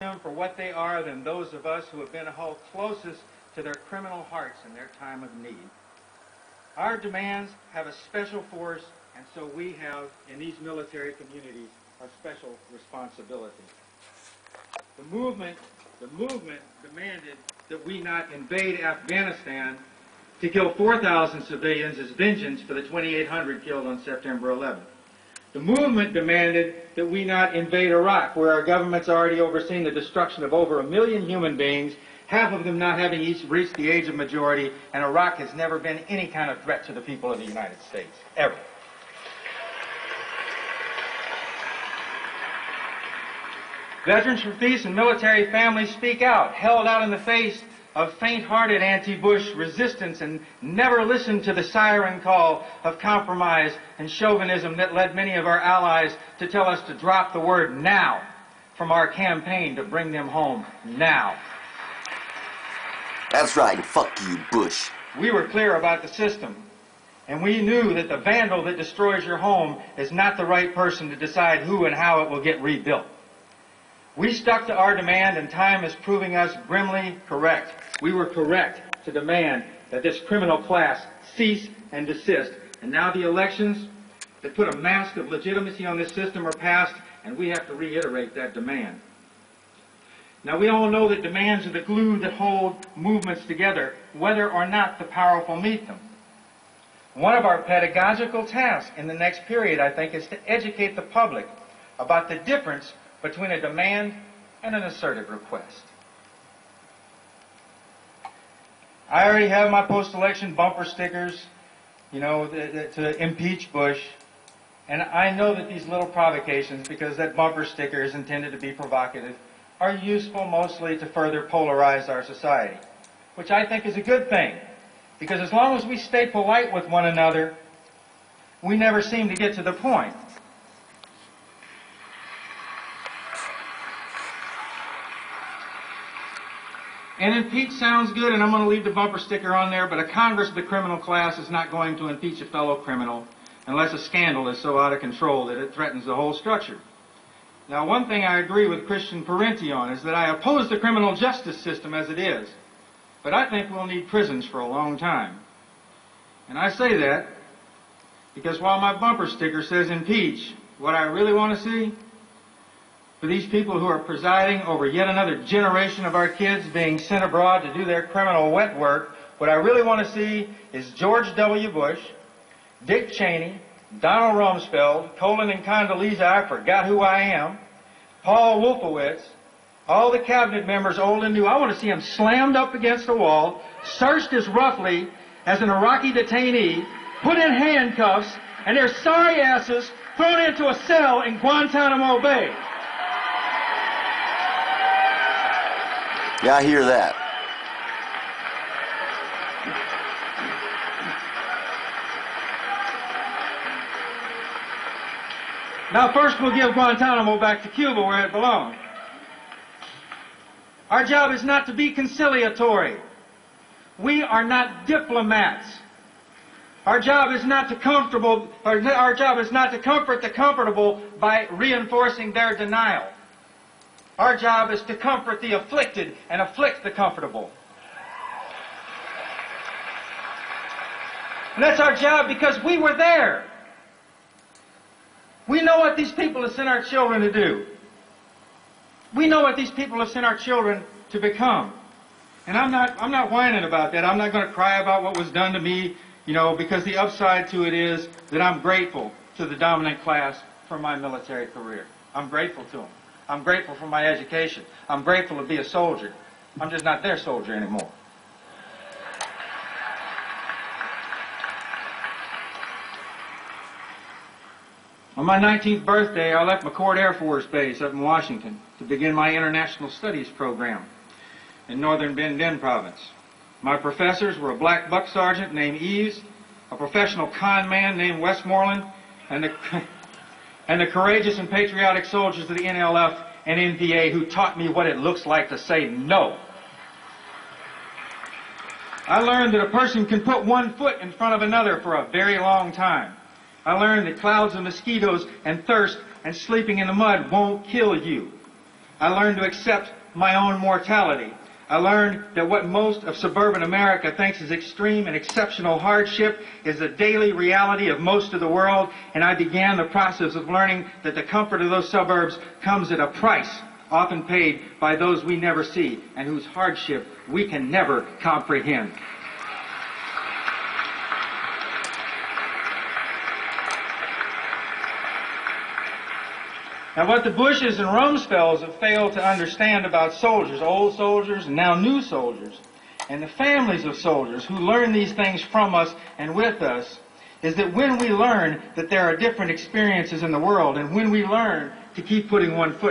them for what they are than those of us who have been held closest to their criminal hearts in their time of need. Our demands have a special force, and so we have, in these military communities, a special responsibility. The movement demanded that we not invade Afghanistan to kill 4,000 civilians as vengeance for the 2,800 killed on September 11th. The movement demanded that we not invade Iraq, where our government's already overseen the destruction of over 1 million human beings, half of them not having reached the age of majority, and Iraq has never been any kind of threat to the people of the United States, ever. Veterans for Peace and military families speak out, held out in the face of faint-hearted anti-Bush resistance, and never listened to the siren call of compromise and chauvinism that led many of our allies to tell us to drop the word now from our campaign to bring them home now. That's right, and fuck you, Bush. We were clear about the system, and we knew that the vandal that destroys your home is not the right person to decide who and how it will get rebuilt. We stuck to our demand, and time is proving us grimly correct. We were correct to demand that this criminal class cease and desist. And now the elections that put a mask of legitimacy on this system are passed, and we have to reiterate that demand. Now, we all know that demands are the glue that hold movements together, whether or not the powerful meet them. One of our pedagogical tasks in the next period, I think, is to educate the public about the difference between a demand and an assertive request. I already have my post-election bumper stickers, to impeach Bush, and I know that these little provocations, because that bumper sticker is intended to be provocative, are useful mostly to further polarize our society, which I think is a good thing, because as long as we stay polite with one another, we never seem to get to the point. And impeach sounds good, and I'm going to leave the bumper sticker on there, but a Congress of the criminal class is not going to impeach a fellow criminal unless a scandal is so out of control that it threatens the whole structure. Now, one thing I agree with Christian Parenti on is that I oppose the criminal justice system as it is, but I think we'll need prisons for a long time. And I say that because while my bumper sticker says impeach, what I really want to see for these people who are presiding over yet another generation of our kids being sent abroad to do their criminal wet work, what I really want to see is George W. Bush, Dick Cheney, Donald Rumsfeld, Colin and Condoleezza, I forgot who I am, Paul Wolfowitz, all the cabinet members, old and new. I want to see them slammed up against a wall, searched as roughly as an Iraqi detainee, put in handcuffs, and their sorry asses thrown into a cell in Guantanamo Bay. Yeah, I hear that. Now, first we'll give Guantanamo back to Cuba where it belongs. Our job is not to be conciliatory. We are not diplomats. Our job is not to comfort the comfortable by reinforcing their denial. Our job is to comfort the afflicted and afflict the comfortable. And that's our job because we were there. We know what these people have sent our children to do. We know what these people have sent our children to become. And I'm not whining about that. I'm not going to cry about what was done to me, because the upside to it is that I'm grateful to the dominant class for my military career. I'm grateful to them. I'm grateful for my education. I'm grateful to be a soldier. I'm just not their soldier anymore. On my 19th birthday, I left McCord Air Force Base up in Washington to begin my international studies program in northern Ben Din province. My professors were a black buck sergeant named Eves, a professional con man named Westmoreland, and the courageous and patriotic soldiers of the NLF and NPA who taught me what it looks like to say no. I learned that a person can put one foot in front of another for a very long time. I learned that clouds of mosquitoes and thirst and sleeping in the mud won't kill you. I learned to accept my own mortality. I learned that what most of suburban America thinks is extreme and exceptional hardship is the daily reality of most of the world, and I began the process of learning that the comfort of those suburbs comes at a price often paid by those we never see and whose hardship we can never comprehend. Now, what the Bushes and Rumsfelds have failed to understand about soldiers, old soldiers and now new soldiers, and the families of soldiers who learn these things from us and with us, is that when we learn that there are different experiences in the world, and when we learn to keep putting one foot